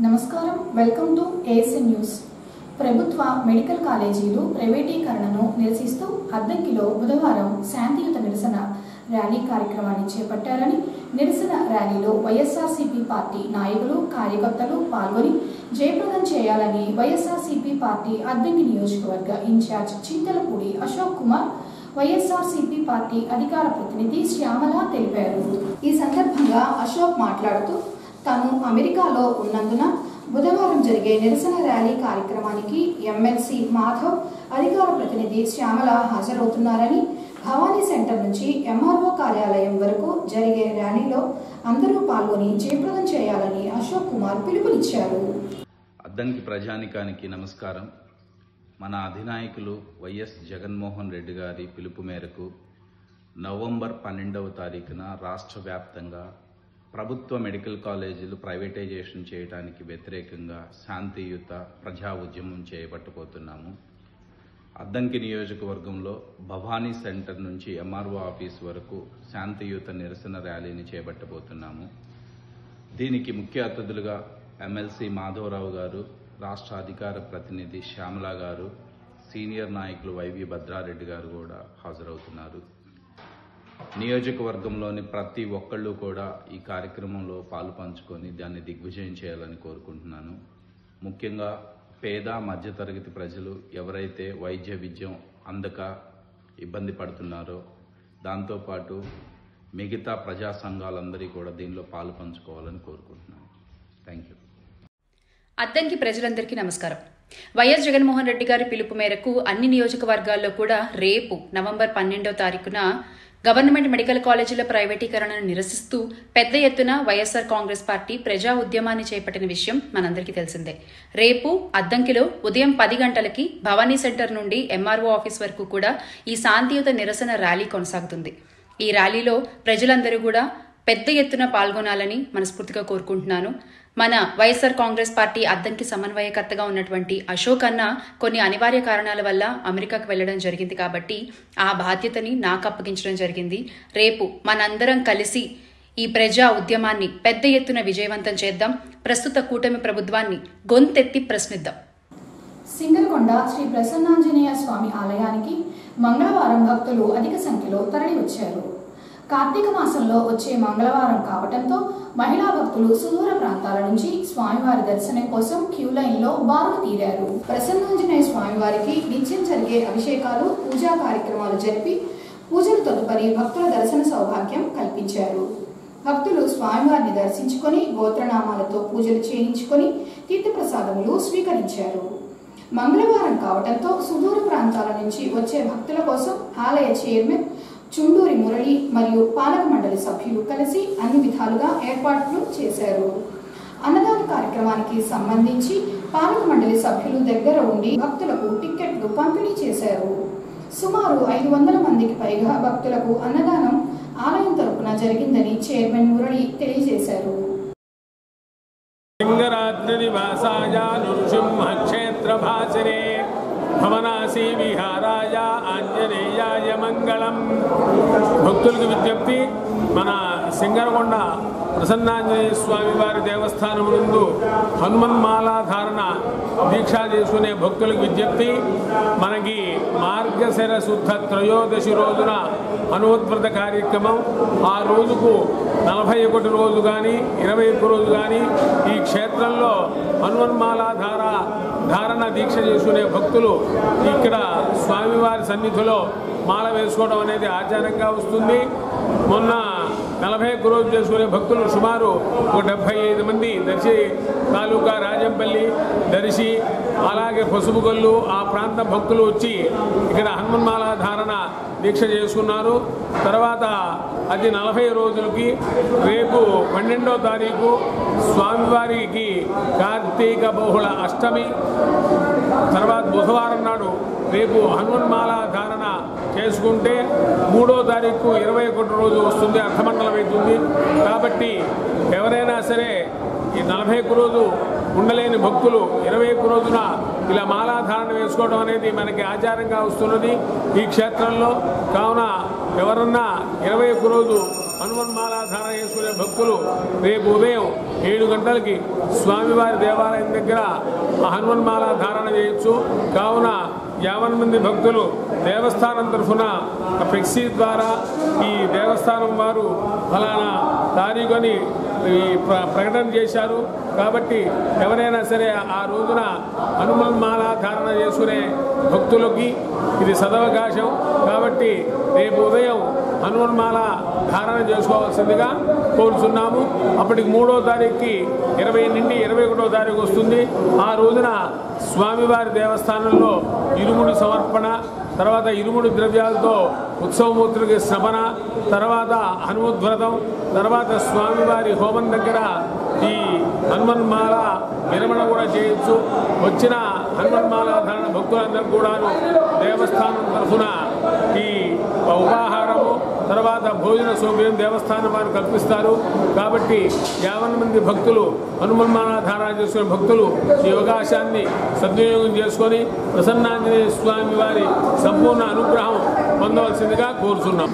నమస్కారం welcome to ASN news. ప్రభుత్వ medical కాలేజీలు ప్రైవేటీకరణను నిరసిస్తూ అద్దంకిలో బుధవారం శాంతియుత నిరసన ర్యాలీ కార్యక్రమాన్ని చేపట్టారని, నిరసన ర్యాలీలో వైఎస్ఆర్సీపీ పార్టీ నాయకులు, కార్యకర్తలు పాల్గొని జయప్రదం చేయాలని వైఎస్ఆర్సీపీ పార్టీ అద్దంకి నియోజకవర్గ ఇన్ఛార్జ్ చింతలపూడి అశోక్ కుమార్, వైఎస్ఆర్సీపీ పార్టీ అధికార ప్రతినిధి శ్యామల తెలిపారు. ఈ సందర్భంగా అశోక్ మాట్లాడుతూ తాను అమెరికాలో ఉన్నందున బుధవారం జరిగే నిరసన ర్యాలీ కార్యక్రమానికి ఎమ్మెల్సీ మాధవ్, అధికార ప్రతినిధి శ్యామల హాజరవుతున్నారని, భవానీ సెంటర్ నుంచి ఎంఆర్ఓ కార్యాలయం వరకు జరిగే ర్యాలీలో అందరూ పాల్గొని జయప్రదం చేయాలని అశోక్ కుమార్ పిలుపునిచ్చారు. అద్దంకి ప్రజానికానికి నమస్కారం. మన అధినాయకులు వైఎస్ జగన్మోహన్ రెడ్డి గారి పిలుపు మేరకు నవంబర్ 12వ తారీఖున రాష్ట్ర వ్యాప్తంగా ప్రభుత్వ మెడికల్ కాలేజీలు ప్రైవేటైజేషన్ చేయడానికి వ్యతిరేకంగా శాంతియుత ప్రజా ఉద్యమం చేపట్టబోతున్నాము. అద్దంకి నియోజకవర్గంలో భవానీ సెంటర్ నుంచి ఎంఆర్ఓ ఆఫీస్ వరకు శాంతియుత నిరసన ర్యాలీని చేపట్టబోతున్నాము. దీనికి ముఖ్య అతిథులుగా ఎమ్మెల్సీ మాధవరావు గారు, రాష్ట్ర అధికార ప్రతినిధి శ్యామల గారు, సీనియర్ నాయకులు వైవి భద్రారెడ్డి గారు కూడా హాజరవుతున్నారు. నియోజకవర్గంలోని ప్రతి ఒక్కళ్ళు కూడా ఈ కార్యక్రమంలో పాలు పంచుకొని దాన్ని దిగ్విజయం చేయాలని కోరుకుంటున్నాను. ముఖ్యంగా పేద మధ్యతరగతి ప్రజలు ఎవరైతే వైద్య విద్యం అందక ఇబ్బంది పడుతున్నారో, దాంతోపాటు మిగతా ప్రజా సంఘాలందరూ కూడా దీనిలో పాలు పంచుకోవాలని కోరుకుంటున్నాను. Thank you. అద్దంకి ప్రజలందరికీ నమస్కారం. వైఎస్ జగన్మోహన్ రెడ్డి గారి పిలుపు మేరకు అన్ని నియోజకవర్గాల్లో కూడా రేపు నవంబర్ 12వ తారీఖున గవర్నమెంట్ మెడికల్ కాలేజీల ప్రైవేటీకరణను నిరసిస్తూ పెద్ద ఎత్తున వైఎస్ఆర్ కాంగ్రెస్ పార్టీ ప్రజా ఉద్యమాన్ని చేపట్టిన విషయం మనందరికీ తెలిసిందే. రేపు అద్దంకిలో ఉదయం 10 గంటలకి భవానీ సెంటర్ నుండి ఎంఆర్ఓ ఆఫీస్ వరకు కూడా ఈ శాంతియుత నిరసన ర్యాలీ కొనసాగుతుంది. ఈ ర్యాలీలో ప్రజలందరూ కూడా పెద్ద ఎత్తున పాల్గొనాలని మనస్ఫూర్తిగా కోరుకుంటున్నాను. మన వైఎస్ఆర్ కాంగ్రెస్ పార్టీ అద్దంకి సమన్వయకర్తగా ఉన్నటువంటి అశోక్ అన్న కొన్ని అనివార్య కారణాల వల్ల అమెరికాకు వెళ్లడం జరిగింది కాబట్టి ఆ బాధ్యతని నాకు అప్పగించడం జరిగింది. రేపు మనందరం కలిసి ఈ ప్రజా ఉద్యమాన్ని పెద్ద ఎత్తున విజయవంతం చేద్దాం. ప్రస్తుత కూటమి ప్రభుత్వాన్ని గొంతెత్తి ప్రశ్నిద్దాం. సింగరకొండ శ్రీ ప్రసన్నాంజనేయ స్వామి ఆలయానికి మంగళవారం భక్తులు అధిక సంఖ్యలో తరలి వచ్చారు. కార్తీక మాసంలో వచ్చే మంగళవారం కావడంతో మహిళా భక్తులు సుదూర ప్రాంతాల నుంచి స్వామివారి దర్శనం కోసం క్యూ లైన్ లో బారులు తీరారు. ప్రసన్నాంజనేయ స్వామివారికి నిత్యం జరిగే అభిషేకాలు, పూజా కార్యక్రమాలు జరిపి పూజలు తదుపరి భక్తుల దర్శన సౌభాగ్యం కల్పించారు. భక్తులు స్వామివారిని దర్శించుకొని గోత్రనామాలతో పూజలు చేయించుకొని తీర్థప్రసాదములు స్వీకరించారు. మంగళవారం కావడంతో సుదూర ప్రాంతాల నుంచి వచ్చే భక్తుల కోసం ఆలయ చైర్మన్ చుండూరి మురళి మరియు పాలక మండలి సభ్యులు కలిసి అన్ని విధాలుగా ఏర్పాట్లు చేశారు. అన్నదాన కార్యక్రమానికి సంబంధించి పాలక మండలి సభ్యులు దగ్గర ఉండి భక్తులకు టిక్కెట్లు పంపిణీ చేశారు. సుమారు 500 మందికి పైగా భక్తులకు అన్నదానం ఆలయం తరపున జరిగిందని చైర్మన్ మురళి తెలియజేశారు. భవనాసి విహారాయ ఆంజనేయాయ మంగళం. భక్తులకు విజ్ఞప్తి, మన సింగరకొండ ప్రసన్నాంజనేయ స్వామి వారి దేవస్థానం ముందు హనుమన్మాలాధారణ దీక్ష చేసుకునే భక్తులకు విజ్ఞప్తి, మనకి మార్గశిర శుద్ధ త్రయోదశి రోజున హనుమద్వ్రత కార్యక్రమం. ఆ రోజుకు 41 రోజు కానీ 21 రోజు కానీ ఈ క్షేత్రంలో ధారణ దీక్ష చేసుకునే భక్తులు ఇక్కడ స్వామివారి సన్నిధిలో మాల వేసుకోవడం అనేది ఆచారంగా వస్తుంది. మొన్న 41 రోజు చేసుకునే భక్తులు సుమారు 75 మంది దర్శి తాలూకా, రాజంపల్లి, దర్శి, అలాగే పసుపుగొల్లు ఆ ప్రాంత భక్తులు వచ్చి ఇక్కడ హనుమన్మాల ధారణ దీక్ష చేసుకున్నారు. తర్వాత అది 40 రోజులకి రేపు 12వ తారీఖు స్వామివారికి కార్తీక బహుళ అష్టమి, తర్వాత బుధవారం నాడు రేపు హనుమన్మాల ధారణ చేసుకుంటే 3వ తారీఖు 21 రోజు వస్తుంది, అర్ధమండలం అవుతుంది. కాబట్టి ఎవరైనా సరే ఈ 41 రోజు ఉండలేని భక్తులు 21 రోజున ఇలా మాలాధారణ వేసుకోవడం అనేది మనకి ఆచారంగా వస్తున్నది ఈ క్షేత్రంలో. కావున ఎవరన్నా 21 రోజు హనుమన్మాలాధారణ చేసుకునే భక్తులు రేపు ఉదయం 7 గంటలకి స్వామివారి దేవాలయం దగ్గర హనుమన్మాల ధారణ చేయొచ్చు. కావున 50 మంది భక్తులు దేవస్థానం తరఫున ఫ్లెక్సీ ద్వారా ఈ దేవస్థానం వారు ఫలానా తారీఖు అని ప్రకటన చేశారు. కాబట్టి ఎవరైనా సరే ఆ రోజున హనుమన్మాల ధారణ చేసుకునే భక్తులకి ఇది సదవకాశం. కాబట్టి రేపు ఉదయం హనుమన్మాల ధారణ చేసుకోవాల్సిందిగా కోరుతున్నాము. అప్పటికి 3వ తారీఖుకి 20 నుండి 21వ తారీఖు వస్తుంది. ఆ రోజున స్వామివారి దేవస్థానంలో ఇరుముడి సమర్పణ, తర్వాత ఇరుముడి ద్రవ్యాలతో ఉత్సవమూర్తులకి శ్రవణ, తర్వాత హనుమద్వ్రతం, తర్వాత స్వామివారి హోమం దగ్గర ఈ హనుమన్మాల విరమణ కూడా చేయొచ్చు. వచ్చిన హనుమన్మాల ధారణ భక్తులందరూ కూడాను దేవస్థానం తరఫున ఈ ఉపాహారము, తర్వాత భోజన సౌకర్యం దేవస్థానం వారు కల్పిస్తారు. కాబట్టి 50 మంది భక్తులు హనుమన్మాల ధారణ చేసుకునే భక్తులు ఈ అవకాశాన్ని సద్వినియోగం చేసుకొని ప్రసన్నాంజనేయ స్వామి వారి సంపూర్ణ అనుగ్రహం పొందవలసిందిగా కోరుచున్నాం.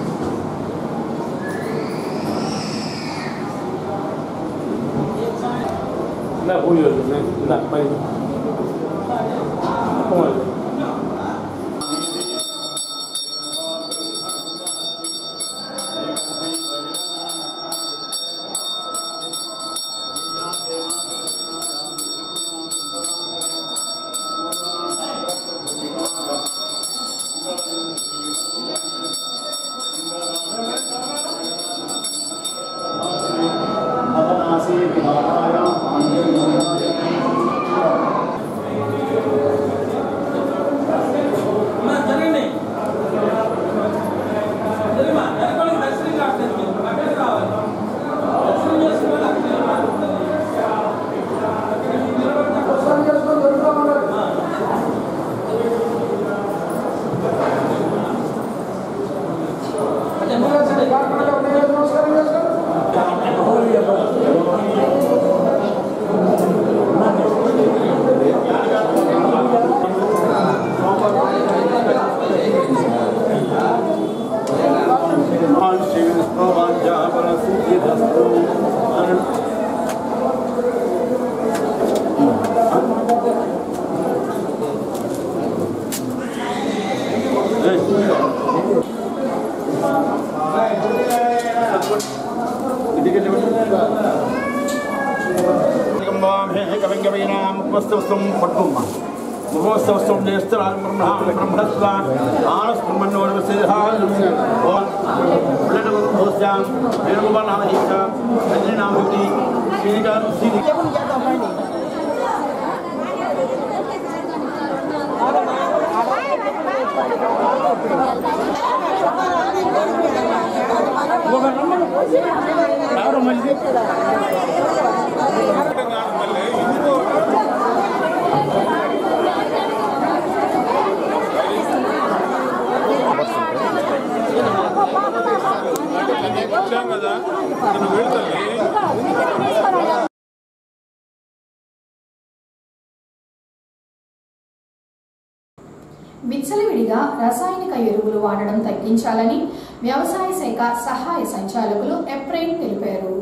విచ్చలవిడిగా రసాయనిక ఎరువులు వాడడం తగ్గించాలని వ్యవసాయ శాఖ సహాయ సంచాలకులు ఎప్రైన్ తెలిపారు.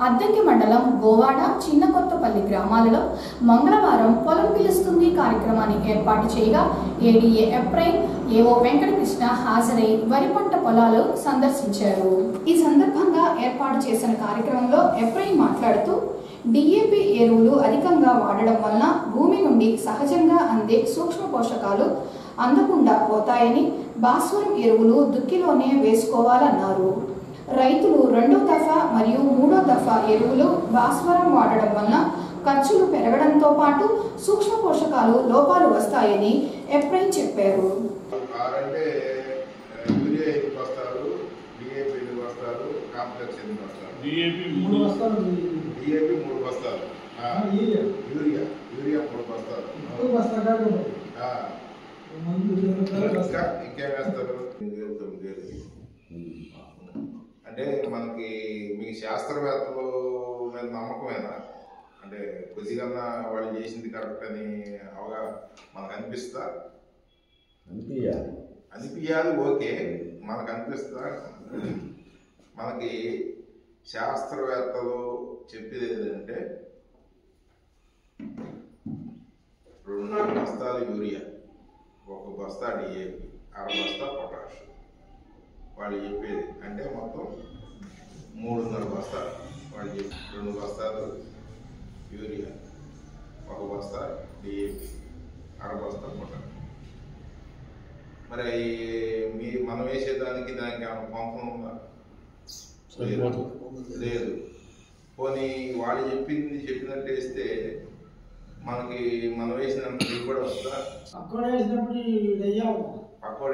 అద్దంకి మండలం గోవాడ చిన్నకొత్తపల్లి గ్రామాలలో మంగళవారం పొలం పిలుస్తుంది కార్యక్రమాన్ని ఏర్పాటు చేయగా ఏడీఏ ఎప్రైన్ ఏఓ వెంకటకృష్ణ హాజరై వరి పంట పొలాలు సందర్శించారు. ఈ సందర్భంగా ఏర్పాటు చేసిన కార్యక్రమంలో ఎప్రైన్ మాట్లాడుతూ డిఏపి ఎరువులు అధికంగా వాడడం వలన భూమి నుండి సహజంగా అందే సూక్ష్మ పోషకాలు అందకుండా పోతాయని, భాస్వరం ఎరువులు దుక్కిలోనే వేసుకోవాలన్నారు. రైతులు 2వ దఫా మరియు 3వ దఫా ఎరువులు భాస్వరం వాడడం వలన ఖర్చులు పెరగడంతో పాటు సూక్ష్మ పోషకాలు లోపాలు వస్తాయని ఎప్రైన్ చెప్పారు. అంటే మనకి మీ శాస్త్రవేత్తలు మీద నమ్మకమేనా? అంటే కొద్దిగా వాళ్ళు చేసింది కరెక్ట్ అని అవగాహన మనకు అనిపిస్తా? అనిపించాలి, ఓకే, మనకు అనిపిస్తా. మనకి శాస్త్రవేత్తలు చెప్పేది ఏంటంటే 2 బస్తాలు యూరియా, 1 బస్తా డిఏపి, 1/2 బస్తా పొటాష్ వాళ్ళు చెప్పేది. అంటే మొత్తం 3.5 బస్తాలు వాళ్ళు చెప్పి 2 బస్తాలు యూరియా, 1 బస్తా డిఏపి, 1/2 బస్తా పొటాష్. మరి మనం వేసేదానికి దానికి ఏమైనా పంపం ఉందా? లేదు. పోనీ వాళ్ళు చెప్పినట్టు వేస్తే మనకి మనం వేసినంత దిగుబడి వస్తుందా? పక్కోడు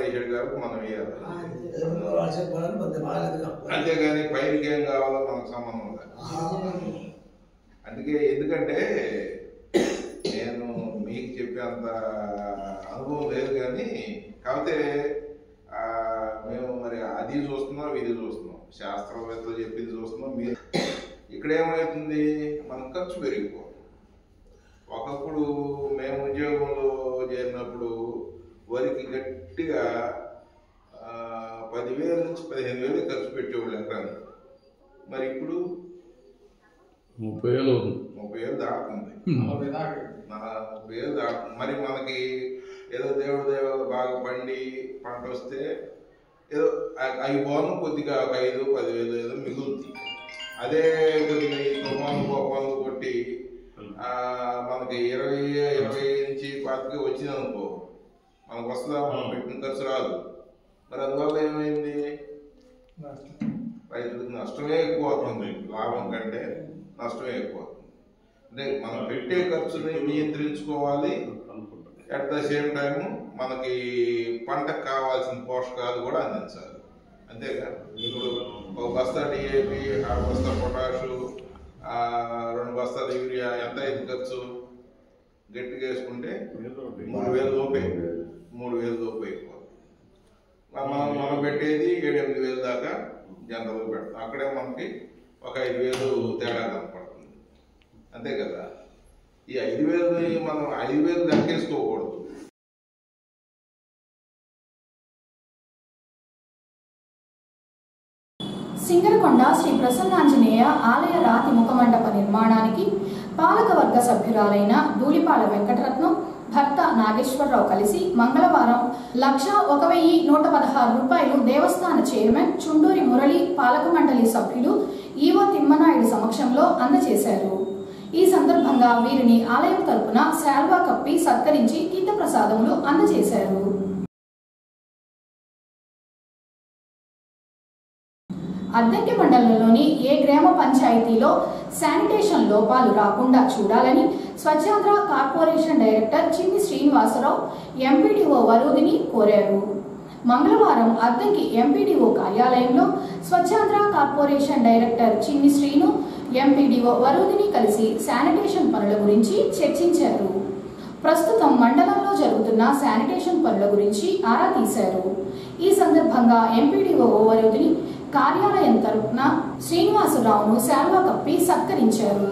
వేసాడు కాబట్టి మనం వేయాలి, అంతేగాని పైరుకి ఏం కావాలో మనకు సంబంధం ఉందా? ఎందుకంటే నేను మీకు చెప్పేంత అనుభవం లేదు, కానీ కాకపోతే మేము మరి అది చూస్తున్నాం, ఇది చూస్తున్నాం, శాస్త్రవేత్తలు చెప్పింది చూస్తున్నాం. మీరు ఇక్కడ ఏమవుతుంది, మనం ఖర్చు పెరిగిపోతుంది. ఒకప్పుడు మేము ఉద్యోగంలో చేరినప్పుడు వరికి గట్టిగా 10,000 నుంచి 15,000 ఖర్చు పెట్టేవాళ్ళు ఎకరానికి. మరి ఇప్పుడు 30,000 దాటుతుంది. 30,000 దాటుతుంది. మరి మనకి ఏదో దేవుడు దేవాలు బాగా పంట వస్తే ఏదో అవి పోను కొద్దిగా 5,000-10,000 ఏదో మిగులుతుంది. అదే కొద్దిగా ఈ తుఫాను కొట్టి మనకి 20 నుంచి 25 వచ్చింది అనుకో, మనకు వస్తుందా? మనం పెట్టిన ఖర్చు రాదు. మరి అందువల్ల ఏమైంది, రైతులకు నష్టమే ఎక్కువ అవుతుంది, లాభం కంటే నష్టమే ఎక్కువ అవుతుంది. అంటే మనం పెట్టే ఖర్చుని నియంత్రించుకోవాలి, అట్ ద సేమ్ టైము మనకి పంటకు కావాల్సిన పోషకాలు కూడా అందించాలి. అంతేగా ఇప్పుడు 1 బస్తా డిఏపి, 1/2 బస్తా పొటాషు, 2 బస్తాలు యూరియా ఎంత అయింది ఖర్చు? గట్టిగా వేసుకుంటే 3,000 లోపే అయిపోతుంది. మనం పెట్టేది 7-8,000 దాకా జనరల్గా పెడతాం. అక్కడే మనకి ఒక 5,000 తేడా కనపడుతుంది. అంతే కదా. ఈ 5,000ని మనం 5,000 దక్కేసుకోకూడదు. సింగరకొండ శ్రీ ప్రసన్నాంజనేయ ఆలయ రాతి ముఖమండప నిర్మాణానికి పాలకవర్గ సభ్యురాలైన ధూళిపాల వెంకటరత్నం భర్త నాగేశ్వరరావు కలిసి మంగళవారం 1,01,116 రూపాయలు దేవస్థాన చైర్మన్ చుండూరి మురళి, పాలక మండలి సభ్యులు ఈవో తిమ్మనాయుడు సమక్షంలో అందజేశారు. ఈ సందర్భంగా వీరిని ఆలయం తరపున శాల్వా కప్పి సత్కరించి తీర్థప్రసాదములు అందజేశారు. అద్దంకి మండలంలోని ఏ గ్రామ పంచాయతీలో శానిటేషన్ లోపాలు రాకుండా చూడాలని స్వచ్ఛాంధ్ర కార్పొరేషన్ డైరెక్టర్ చిన్ని శ్రీనివాసరావు ఎంపీడీఓ వరూదిని కోరారు. మంగళవారం అద్దంకి ఎంపీడీఓ కార్యాలయంలో స్వచ్ఛాంధ్ర కార్పొరేషన్ డైరెక్టర్ చిన్ని శ్రీను, ఎంపీడీఓ వరూదిని కలిసి శానిటేషన్ పనుల గురించి చర్చించారు. ప్రస్తుతం మండలంలో జరుగుతున్న శానిటేషన్ పనుల గురించి ఆరా తీశారు. ఈ సందర్భంగా ఎంపీడీఓ వరూదిని కార్యాలయం తరపున శ్రీనివాసరావును శాల్వా కప్పి సత్కరించారు.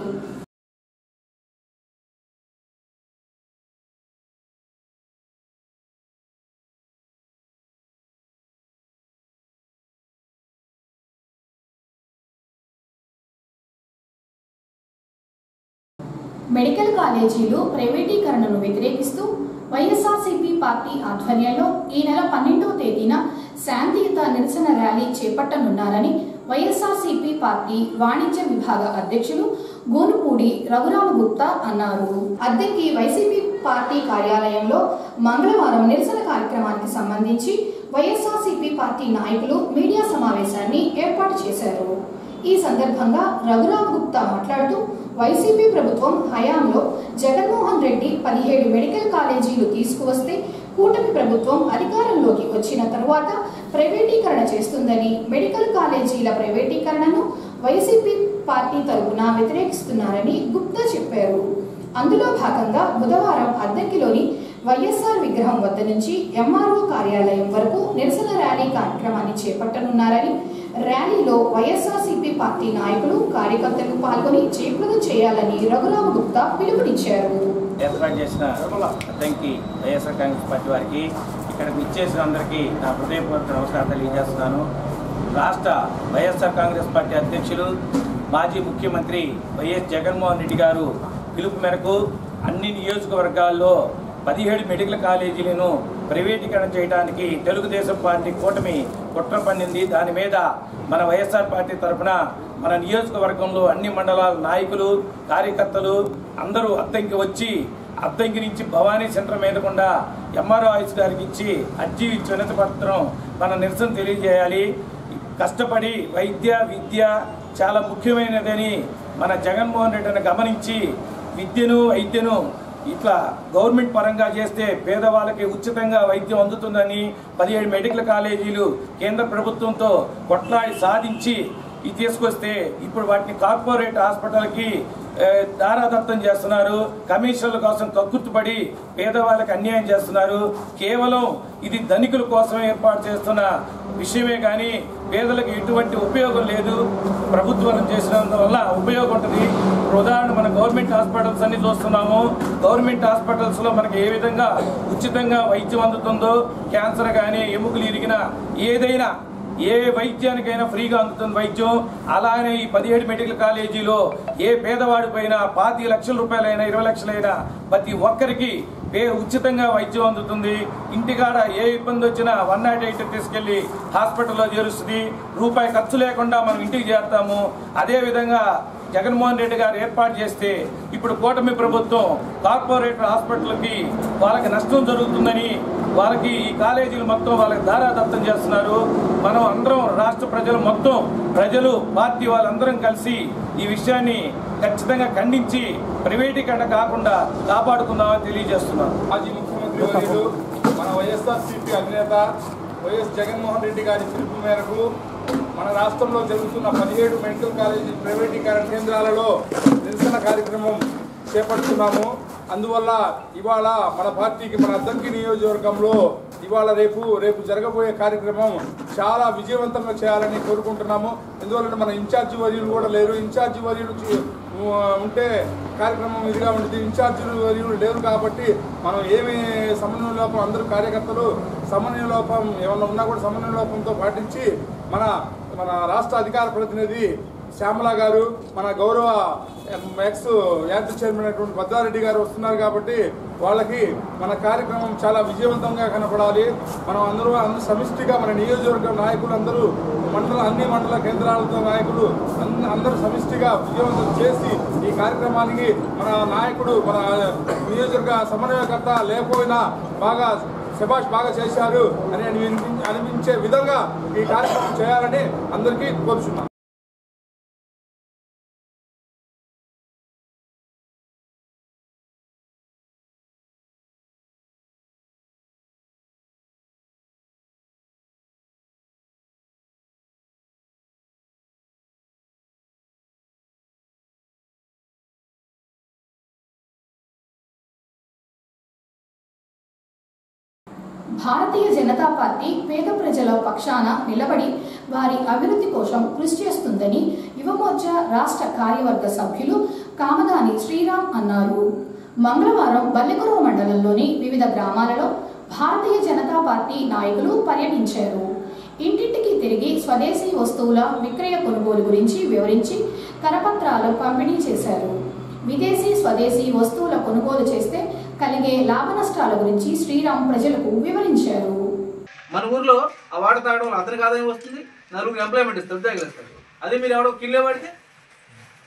మెడికల్ కాలేజీలు ప్రైవేటీకరణను వ్యతిరేకిస్తూ వైఎస్ఆర్సీపీ పార్టీ ఆధ్వర్యంలో ఈ నెల 12వ తేదీన శాంతియుత నిరసన ర్యాలీ చేపట్టనున్నారని వైఎస్ఆర్సీపీ పార్టీ వాణిజ్య విభాగ అధ్యక్షులు గోనుపూడి రఘురామగుప్తా అన్నారు. అద్దెకి వైసీపీ పార్టీ కార్యాలయంలో మంగళవారం నిరసన కార్యక్రమానికి సంబంధించి వైఎస్ఆర్సీపీ పార్టీ నాయకులు మీడియా సమావేశాన్ని ఏర్పాటు చేశారు. ఈ సందర్భంగా రఘురామగుప్తా మాట్లాడుతూ వైసీపీ ప్రభుత్వం హయాంలో జగన్మోహన్ రెడ్డి 17 మెడికల్ కాలేజీలు తీసుకువస్తే కూటమి ప్రభుత్వం అధికారంలోకి వచ్చిన తరువాత ప్రైవేటీకరణ చేస్తుందని, మెడికల్ కాలేజీల ప్రైవేటీకరణను వైసీపీ పార్టీ తరపున వ్యతిరేకిస్తున్నారని గుప్తా చెప్పారు. అందులో భాగంగా బుధవారం అద్దంకిలోని వైఎస్ఆర్ విగ్రహం వద్ద నుంచి ఎంఆర్ఓ కార్యాలయం వరకు నిరసన ర్యాలీ కార్యక్రమాన్ని చేపట్టనున్నారని, ర్యాలీలో వైఎస్ఆర్సీపీ పార్టీ నాయకులు, కార్యకర్తలు పాల్గొని జయప్రదం చేయాలని రఘురామగుప్తా పిలుపునిచ్చారు. ఏర్పాటు చేసిన అద్దంకి వైఎస్ఆర్ కాంగ్రెస్ పార్టీ వారికి, ఇక్కడికి ఇచ్చేసిన అందరికీ నా హృదయపూర్వక నమస్కారాలు తెలియజేస్తున్నాను. రాష్ట్ర వైఎస్ఆర్ కాంగ్రెస్ పార్టీ అధ్యక్షులు మాజీ ముఖ్యమంత్రి వైఎస్ జగన్మోహన్ రెడ్డి గారు పిలుపు మేరకు అన్ని నియోజకవర్గాల్లో 17 మెడికల్ కాలేజీలను ప్రైవేటీకరణ చేయడానికి తెలుగుదేశం పార్టీ కూటమి కుట్ర పన్నింది. దాని మీద మన వైఎస్ఆర్ పార్టీ తరఫున మన నియోజకవర్గంలో అన్ని మండలాల నాయకులు కార్యకర్తలు అందరూ అద్దంకి వచ్చి అద్దంకి నుంచి భవానీ సెంటర్ మీదకుండా ఎంఆర్ఓ ఆఫీస్ గారికి ఇచ్చి అర్జీ ఇచ్చి వినతి పత్రం మన నిరసన తెలియజేయాలి. కష్టపడి విద్య చాలా ముఖ్యమైనదని మన జగన్మోహన్ రెడ్డిని గమనించి వైద్యను ఇట్లా గవర్నమెంట్ పరంగా చేస్తే పేదవాళ్ళకి ఉచితంగా వైద్యం అందుతుందని 17 మెడికల్ కాలేజీలు కేంద్ర ప్రభుత్వంతో కొట్లాడి సాధించి ఇది తీసుకొస్తే ఇప్పుడు వాటిని కార్పొరేట్ హాస్పిటల్కి దారాదత్తం చేస్తున్నారు. కమిషన్ల కోసం కక్కుర్తిపడి పేదవాళ్ళకి అన్యాయం చేస్తున్నారు. కేవలం ఇది ధనికుల కోసం ఏర్పాటు చేస్తున్న విషయమే కానీ పేదలకు ఎటువంటి ఉపయోగం లేదు. ప్రభుత్వం చేసినందువల్ల ఉపయోగం ఉంటుంది. ఉదాహరణ మన గవర్నమెంట్ హాస్పిటల్స్ అన్ని చూస్తున్నాము. గవర్నమెంట్ హాస్పిటల్స్లో మనకి ఏ విధంగా ఉచితంగా వైద్యం అందుతుందో, క్యాన్సర్ కానీ ఎముకలు ఇరిగినా ఏదైనా ఏ వైద్యానికైనా ఫ్రీగా అందుతుంది వైద్యం. అలానే ఈ 17 మెడికల్ కాలేజీలో ఏ పేదవాడిపైన 25 లక్షల రూపాయలైనా 20 లక్షలైనా ప్రతి ఒక్కరికి ఉచితంగా వైద్యం అందుతుంది. ఇంటికాడ ఏ ఇబ్బంది వచ్చినా 108 తీసుకెళ్లి హాస్పిటల్లో చేరుస్తుంది. రూపాయి ఖర్చు లేకుండా మనం ఇంటికి చేరుతాము. అదేవిధంగా జగన్మోహన్ రెడ్డి గారు ఏర్పాటు చేస్తే ఇప్పుడు కూటమి ప్రభుత్వం కార్పొరేట్ హాస్పిటల్కి వాళ్ళకి నష్టం జరుగుతుందని వాళ్ళకి ఈ కాలేజీలు మొత్తం వాళ్ళకి దారాదత్తం చేస్తున్నారు. మనం అందరం రాష్ట్ర ప్రజలు పార్టీ వాళ్ళందరం కలిసి ఈ విషయాన్ని ఖచ్చితంగా ఖండించి ప్రైవేటీకరణ కాకుండా కాపాడుకుందామని తెలియజేస్తున్నాను. మాజీ ముఖ్యమంత్రి వర్యులు మన వైఎస్ఆర్సీపీ అధినేత వైఎస్ జగన్మోహన్ రెడ్డి గారి పిలుపు మేరకు మన రాష్ట్రంలో జరుగుతున్న 17 మెడికల్ కాలేజీ ప్రైవేటీకరణ కేంద్రాలలో నిరసన కార్యక్రమం చేపడుతున్నాము. అందువల్ల ఇవాళ మన పార్టీకి మన అద్దంకి నియోజకవర్గంలో ఇవాళ రేపు జరగబోయే కార్యక్రమం చాలా విజయవంతంగా చేయాలని కోరుకుంటున్నాము. ఎందువల్ల మన ఇన్ఛార్జి వర్యులు కూడా లేరు. ఇన్ఛార్జి వర్యులు ఉంటే కార్యక్రమం ఇదిగా ఉంటుంది. ఇన్ఛార్జీలు వర్యులు లేరు కాబట్టి మనం ఏమి సమన్వయ లోపం అందరూ కార్యకర్తలు సమన్వయ లోపం ఏమన్నా ఉన్నా కూడా సమన్వయ లోపంతో పాటించి మన రాష్ట్ర అధికార ప్రతినిధి శ్యామల గారు, మన గౌరవ ఎక్స్ యాత్ర చైర్మన్ అయినటువంటి భద్రారెడ్డి గారు వస్తున్నారు కాబట్టి వాళ్ళకి మన కార్యక్రమం చాలా విజయవంతంగా కనపడాలి. మనం అందరూ సమిష్టిగా మన నియోజకవర్గ నాయకులు అందరూ అన్ని మండల కేంద్రాలతో నాయకులు అందరూ సమిష్టిగా విజయవంతం చేసి ఈ కార్యక్రమానికి మన నాయకుడు మన నియోజకవర్గ సమన్వయకర్త లేకపోయినా బాగా చేశారు అని అనిపించే విధంగా ఈ కార్యక్రమం చేయాలని అందరికీ కోరుచున్నాం. భారతీయ జనతా పార్టీ పేద ప్రజల పక్షాన నిలబడి వారి అభివృద్ధి కోసం కృషి చేస్తుందని యువమోర్చా రాష్ట్ర కార్యవర్గ సభ్యులు కామదాని శ్రీరామ్ అన్నారు. మంగళవారం బల్లెకురువ మండలంలోని వివిధ గ్రామాలలో భారతీయ జనతా పార్టీ నాయకులు పర్యటించారు. ఇంటింటికి తిరిగి స్వదేశీ వస్తువుల విక్రయ కొనుగోలు గురించి వివరించి కరపత్రాలు పంపిణీ చేశారు. విదేశీ స్వదేశీ వస్తువుల కొనుగోలు చేస్తే కలిగే లాభ నష్టాల గురించి శ్రీరామ్ ప్రజలకు వివరించారు. మన ఊర్లో ఆ వాటర్ తాగడం వల్ల అతనికి ఆదాయం వస్తుంది, నలుగురికి ఎంప్లాయ్మెంట్ ఇస్తారు, ఉద్యోగాలు ఇస్తారు. అదే మీరు ఎవడో కిల్లే వాడితే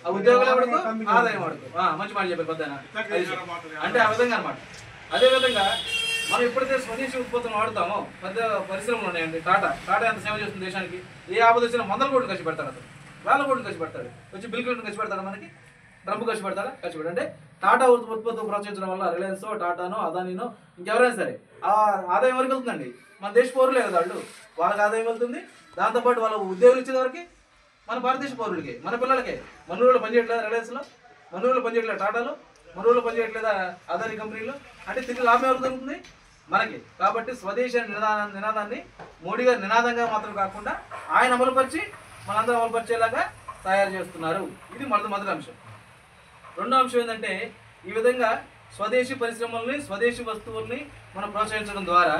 ఆ ఉద్యోగాలు ఎవడుకో ఆదాయం వాడుకో. మంచి మాట చెప్పారు పెద్ద అంటే ఆ విధంగా అనమాట. అదేవిధంగా మనం ఎప్పుడైతే స్వదేశీ ఉత్పత్తులను వాడుతామో పెద్ద పరిశ్రమలు ఉన్నాయండి. టాటా ఎంత సేవ చేస్తుంది దేశానికి. ఏ ఆపద వచ్చినా 100 కోట్లు ఖర్చు పెడతాడు, అతను 1,000 కోట్లు ఖర్చు పెడతాడు. వచ్చి బిల్ క్లింటన్ ఖర్చు పెడతాడు, మనకి ట్రంప్ ఖర్చు పెడతాడా? ఖర్చు పెడ అంటే టాటా ఉత్పత్తులు ప్రోత్సహించడం వల్ల రిలయన్స్, టాటానో, అదానీనో ఇంకెవరైనా సరే ఆ ఆదాయం వరకు వెళ్తుందండి. మన దేశ పౌరులే కదా వాళ్ళు, వాళ్ళకి ఆదాయం వెళ్తుంది. దాంతోపాటు వాళ్ళ ఉద్యోగులు ఇచ్చేవారికి మన భారతదేశ పౌరులకి, మన పిల్లలకే. మన ఊళ్ళో పనిచేయట్లేదా రిలయన్స్లో, మన ఊళ్ళో పనిచేయట్లేదు టాటాలో, మన ఊళ్ళో పనిచేయట్లేదా అదానీ కంపెనీలో. అంటే తిరిగి లాభం ఎవరు దొరుకుతుంది మనకి. కాబట్టి స్వదేశీ నినాదాన్ని మోడీ గారి నినాదంగా మాత్రం కాకుండా ఆయన అమలుపరిచి మనందరం అమలుపరిచేలాగా తయారు చేస్తున్నారు. ఇది మొదటి అంశం. రెండో అంశం ఏంటంటే ఈ విధంగా స్వదేశీ పరిశ్రమల్ని, స్వదేశీ వస్తువుల్ని మనం ప్రోత్సహించడం ద్వారా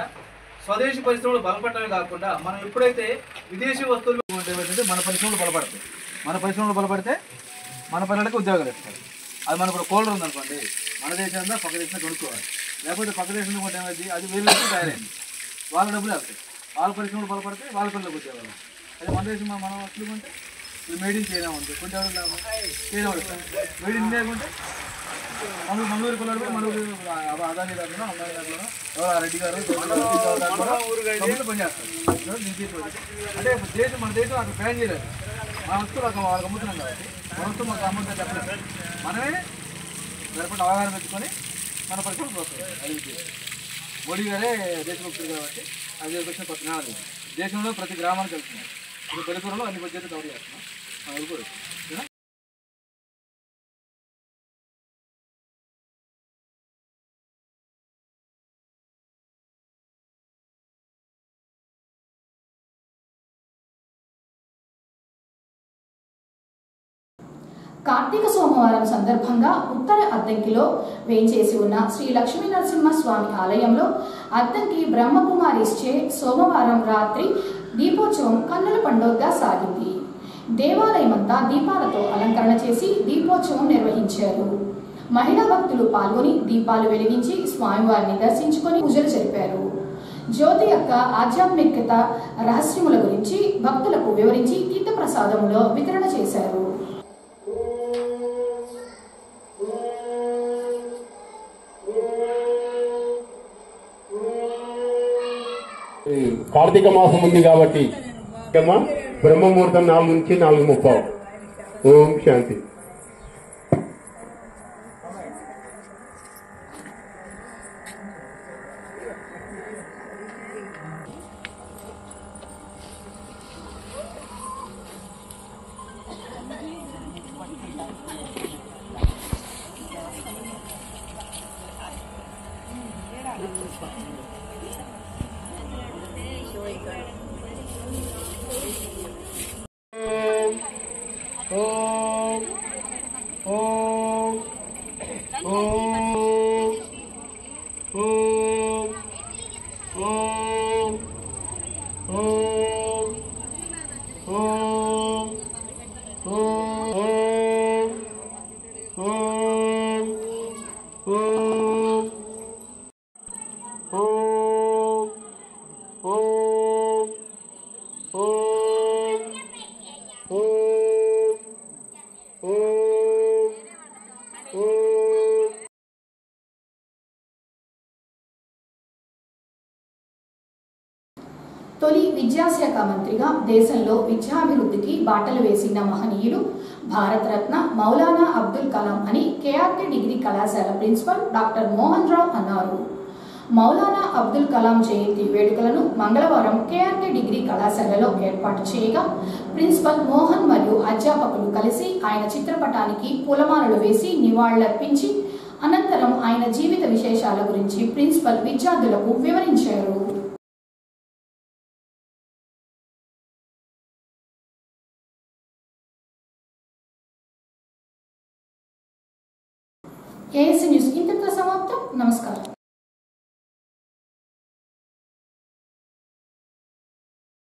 స్వదేశీ పరిశ్రమలు బలపడటమే కాకుండా మనం ఎప్పుడైతే విదేశీ వస్తువులు ఉంటే ఏమైతే మన పరిశ్రమలు బలపడతాయి. మన పరిశ్రమలు బలపడితే మన పిల్లలకి ఉద్యోగాలు ఇస్తారు. అది మనకు ఇప్పుడు కూలర్ ఉందనుకోండి, మన దేశంలో పక్క దేశంలో కొనుక్కోవాలి. లేకపోతే పక్క దేశంలో కొంటే ఏమైంది, అది వేలు తయారైంది, వాళ్ళ డబ్బులు వెళ్తాయి. వాళ్ళ పరిశ్రమలు బలపడితే వాళ్ళ పిల్లలకు ఉద్యోగాలు. అదే మన దేశం మనం వస్తువులు కొంటే ఇది మేడ్ ఇన్ చైనా ఉంది, కొంచెం ఎవరు చైనా వస్తారు. మేడ్ ఇన్ ఇండియా కొంటే మంగళూరు పిల్లలు మనూరు అదాని దాంట్లో అమ్మాయి దాంట్లో ఎవరు రెడ్డి గారు పనిచేస్తారు. అంటే దేశం మన దేశం అక్కడ బ్యాన్ చేయలేదు. మన వస్తువులు వాళ్ళకి అమ్ముతున్నాం కాబట్టి మన వస్తువు మాకు అమ్ముతుందని చెప్పలేదు. మనమే సరిపడిన అవగాహన పెట్టుకొని మన పరిస్థితులు వస్తాయి. అది మోడీ గారే దేశభక్తులు కాబట్టి అది వచ్చిన కొత్త నాడు దేశంలో ప్రతి గ్రామానికి వెళ్తున్నాం. ఇప్పుడు పల్లెటూరులో అన్ని బడ్జెట్లు కవర్ చేస్తున్నాం. మన ఊరుకోరు కార్తీక సోమవారం సందర్భంగా ఉత్తర అద్దంకిలో వేంచేసి ఉన్న శ్రీ లక్ష్మీ నరసింహస్వామి ఆలయంలో అద్దంకి బ్రహ్మకుమారిస్చే సోమవారం రాత్రి దీపోత్సవం కన్నుల పండుగగా సాగింది. దేవాలయమంతా దీపాలతో అలంకరణ చేసి దీపోత్సవం నిర్వహించారు. మహిళా భక్తులు పాల్గొని దీపాలు వెలిగించి స్వామివారిని దర్శించుకొని పూజలు జరిపారు. జ్యోతి యొక్క ఆధ్యాత్మికత రహస్యముల గురించి భక్తులకు వివరించి తీర్థప్రసాదములో వితరణ చేశారు. కార్తీక మాసం ఉంది కాబట్టి బ్రహ్మముహూర్తం 4 నుంచి 4:30. ఓం శాంతి. తొలి విద్యాశాఖ మంత్రిగా దేశంలో విద్యాభివృద్ధికి బాటలు వేసిన మహనీయుడు భారతరత్న మౌలానా అబ్దుల్ కలాం అని కేఆర్కే డిగ్రీ కళాశాల ప్రిన్సిపల్ డాక్టర్ మోహన్ రావు అన్నారు. మౌలానా అబ్దుల్ కలాం జయంతి వేడుకలను మంగళవారం కేఆర్కే డిగ్రీ కళాశాలలో ఏర్పాటు చేయగా ప్రిన్సిపల్ మోహన్ మరియు అధ్యాపకులు కలిసి ఆయన చిత్రపటానికి పూలమాలలు వేసి నివాళులర్పించి అనంతరం ఆయన జీవిత విశేషాల గురించి ప్రిన్సిపల్ విద్యార్థులకు వివరించారు. ఏఎస్సీ న్యూస్ ఇంతటితో సమాప్తం. నమస్కారం.